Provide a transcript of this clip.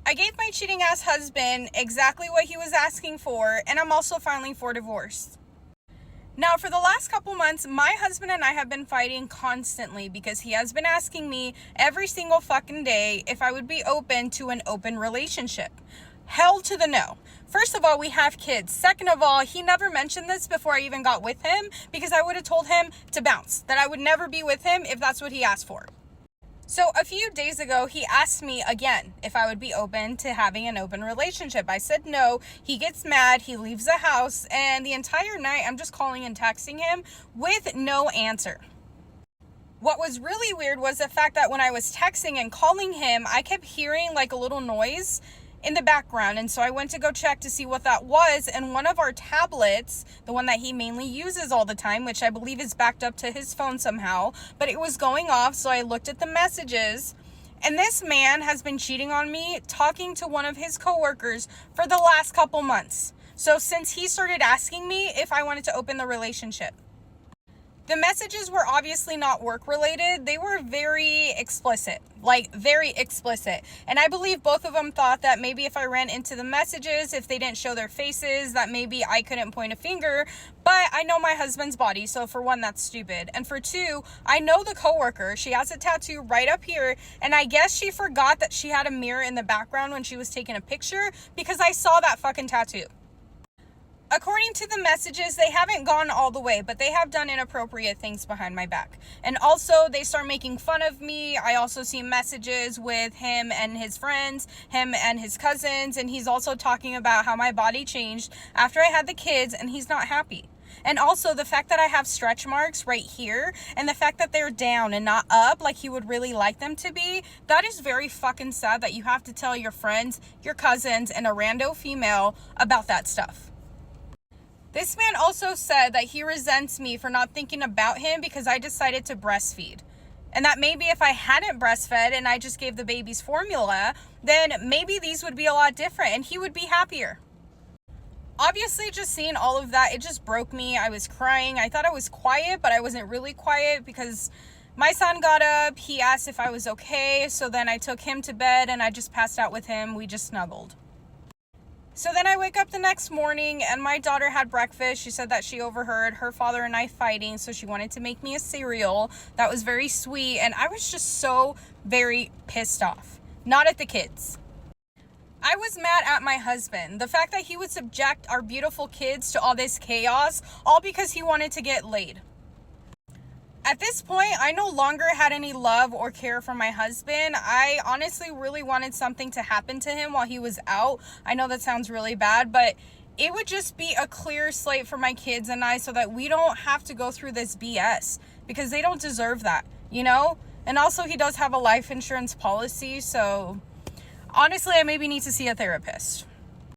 I gave my cheating ass husband exactly what he was asking for, and I'm also filing for divorce. Now, for the last couple months, my husband and I have been fighting constantly because he has been asking me every single fucking day if I would be open to an open relationship. Hell to the no. First of all, we have kids. Second of all, he never mentioned this before I even got with him because I would have told him to bounce, that I would never be with him if that's what he asked for. So a few days ago, he asked me again if I would be open to having an open relationship. I said no. He gets mad. He leaves the house. And the entire night, I'm just calling and texting him with no answer. What was really weird was the fact that when I was texting and calling him, I kept hearing like a little noise in the background. And so I went to go check to see what that was. And one of our tablets, the one that he mainly uses all the time, which I believe is backed up to his phone somehow, but it was going off. So I looked at the messages, and this man has been cheating on me, talking to one of his coworkers for the last couple months. So since he started asking me if I wanted to open the relationship. The messages were obviously not work related. They were very explicit, like very explicit. And I believe both of them thought that maybe if I ran into the messages, if they didn't show their faces, that maybe I couldn't point a finger. But I know my husband's body. So for one, that's stupid. And for two, I know the coworker. She has a tattoo right up here. And I guess she forgot that she had a mirror in the background when she was taking a picture because I saw that fucking tattoo. According to the messages, they haven't gone all the way, but they have done inappropriate things behind my back. And also, they start making fun of me. I also see messages with him and his friends, him and his cousins, and he's also talking about how my body changed after I had the kids, and he's not happy. And also, the fact that I have stretch marks right here, and the fact that they're down and not up like he would really like them to be, that is very fucking sad that you have to tell your friends, your cousins, and a rando female about that stuff. This man also said that he resents me for not thinking about him because I decided to breastfeed. And that maybe if I hadn't breastfed and I just gave the babies formula, then maybe these would be a lot different and he would be happier. Obviously, just seeing all of that, it just broke me. I was crying. I thought I was quiet, but I wasn't really quiet because my son got up. He asked if I was okay. So then I took him to bed and I just passed out with him. We just snuggled. So then I wake up the next morning and my daughter had breakfast. She said that she overheard her father and I fighting, so she wanted to make me a cereal. That was very sweet, and I was just so very pissed off. Not at the kids. I was mad at my husband. The fact that he would subject our beautiful kids to all this chaos, all because he wanted to get laid. At this point, I no longer had any love or care for my husband. I honestly really wanted something to happen to him while he was out. I know that sounds really bad, but it would just be a clear slate for my kids and I so that we don't have to go through this BS because they don't deserve that, you know? And also, he does have a life insurance policy, so honestly, I maybe need to see a therapist.